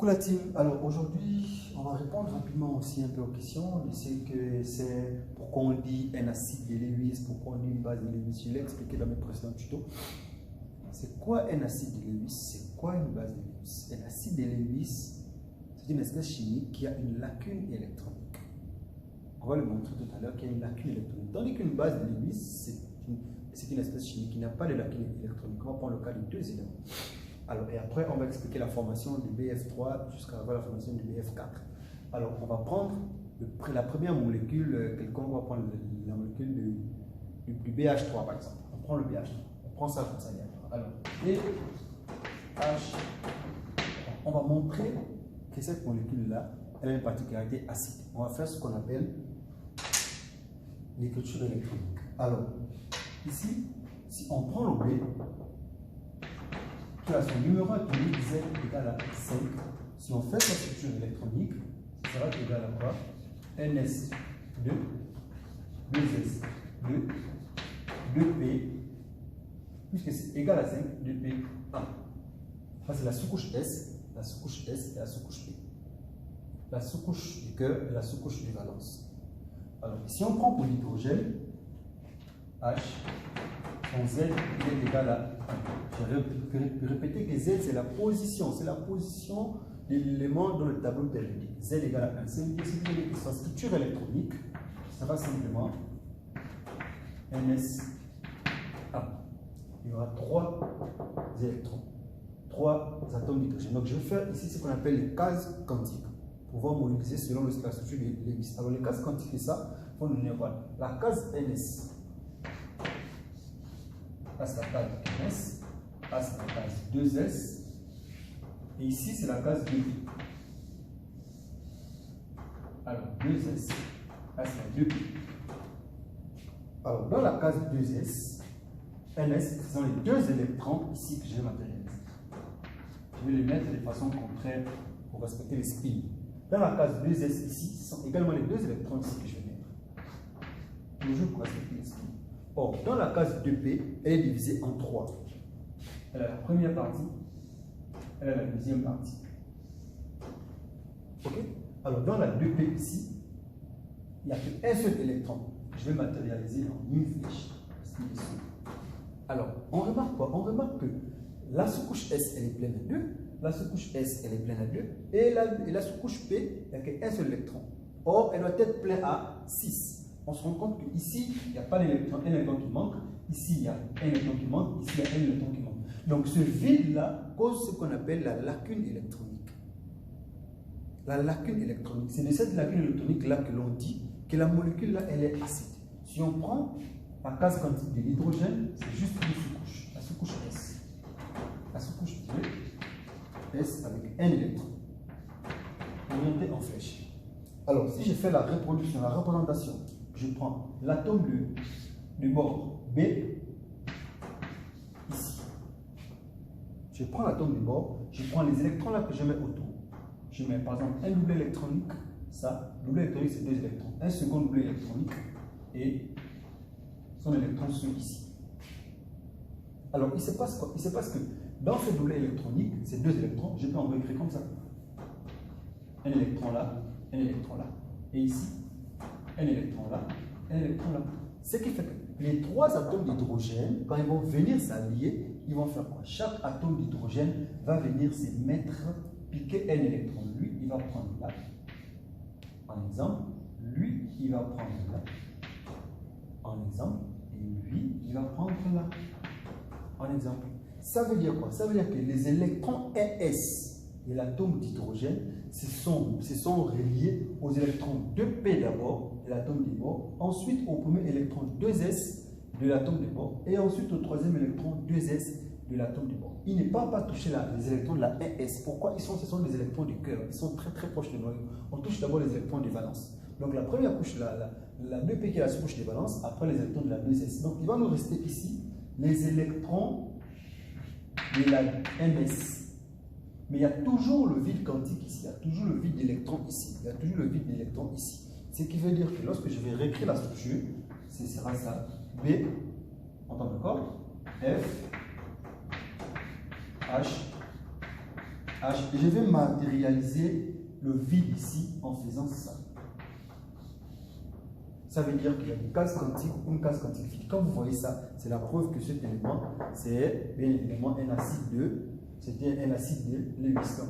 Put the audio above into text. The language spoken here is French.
Coucou la team, alors aujourd'hui on va répondre rapidement aussi un peu aux questions. Je sais que c'est pourquoi on dit un acide de Lewis, pourquoi on dit une base de Lewis. Je l'ai expliqué dans mes précédents tutos. C'est quoi un acide de Lewis? C'est quoi une base de Lewis? Un acide de Lewis, c'est une espèce chimique qui a une lacune électronique. On va le montrer tout à l'heure qu'il y a une lacune électronique. Tandis qu'une base de Lewis, c'est une espèce chimique qui n'a pas de lacune électronique. On va prendre le cas de deux éléments. Alors, et après, on va expliquer la formation du BF3 jusqu'à la formation du BF4. Alors, on va prendre la première molécule, quelconque, on va prendre la molécule du BH3 par exemple. On prend le BH3, on prend ça comme ça. Alors, BH, on va montrer que cette molécule-là, elle a une particularité acide. On va faire ce qu'on appelle l'écriture électronique. Alors, ici, si on prend le B, qui a son numéro atomique Z égale à 5. Si on fait sa structure électronique, ça sera égal à quoi? NS2, 2S2, 2P, puisque c'est égal à 5, 2P1. Ça c'est la sous-couche S, la sous-couche S et la sous-couche P. La sous-couche du cœur et la sous-couche du valence. Alors, si on prend pour l'hydrogène, H, son Z est égal à 1. Je vais répéter que Z, c'est la position de l'élément dans le tableau périodique. Z égale à 1. C'est que sa structure électronique, ça va simplement NS1. Il y aura 3 électrons, 3 atomes d'hydrogène. Donc je vais faire ici ce qu'on appelle les cases quantiques, pour pouvoir modéliser selon la structure de Lewis. Alors les cases quantiques, c'est ça, vont nous donner voilà. La case NS. Passe la case NS, passe la case 2S, et ici c'est la case 2P. Alors 2S passe la 2P. Alors dans la case 2S, NS, ce sont les deux électrons ici que je vais matérialiser. Je vais les mettre de façon contraire pour respecter les spins. Dans la case 2S ici, ce sont également les deux électrons ici que je vais mettre. Toujours pour respecter les spins. Or, dans la case 2P, elle est divisée en 3. Elle a la première partie, elle a la deuxième partie. Ok? Alors, dans la 2P ici, il n'y a qu'un seul électron. Je vais matérialiser en une flèche. Alors, on remarque quoi? On remarque que la sous-couche S, elle est pleine à 2. La sous-couche S, elle est pleine à 2. Et la sous-couche P, il n'y a qu'un seul électron. Or, elle doit être pleine à 6. On se rend compte qu'ici, il n'y a pas un électron qui manque. Ici, il y a un électron qui manque. Ici, il y a un électron qui manque. Donc, ce vide-là cause ce qu'on appelle la lacune électronique. La lacune électronique. C'est de cette lacune électronique-là que l'on dit que la molécule-là, elle est acide. Si on prend la case quantique de l'hydrogène, c'est juste une sous-couche. La sous-couche S. La sous-couche S avec un électron. Orienté en flèche. Alors, si je fais la reproduction, la représentation, je prends l'atome de bord B, ici. Je prends l'atome de bord, je prends les électrons là que je mets autour. Je mets par exemple un double électronique, ça, double électronique c'est 2 électrons. Un second double électronique et son électron sont ici. Alors, il se passe quoi? Il se passe que dans ce double électronique, ces 2 électrons, je peux en écrire comme ça. Un électron là, un électron là. Et ici, un électron là, un électron là. Ce qui fait que les 3 atomes d'hydrogène, quand ils vont venir s'allier, ils vont faire quoi? Chaque atome d'hydrogène va venir se mettre, piquer un électron. Lui, il va prendre là, en exemple. Lui, il va prendre là, en exemple. Et lui, il va prendre là, en exemple. Ça veut dire quoi? Ça veut dire que les électrons ES de l'atome d'hydrogène se sont reliés aux électrons 2P d'abord, de l'atome de bord, ensuite au premier électron 2S de l'atome de bord, et ensuite au troisième électron 2S de l'atome de bord. Il n'est pas touché les électrons de la ES. Pourquoi? Ce sont des électrons du cœur. Ils sont très très proches de noyau. On touche d'abord les électrons de valence. Donc la première couche, la 2P qui est la sous-couche de valence, après les électrons de la 2S. Donc il va nous rester ici les électrons de la MS. Mais il y a toujours le vide quantique ici, il y a toujours le vide d'électrons ici, il y a toujours le vide d'électrons ici. Ce qui veut dire que lorsque je vais réécrire la structure, ce sera ça. B, entend d'accord? F, H, H. Et je vais matérialiser le vide ici en faisant ça. Ça veut dire qu'il y a une case quantique ou une case quantique vide. Quand vous voyez ça, c'est la preuve que cet élément, c'est bien évidemment un acide 2, c'était un acide de Lewis.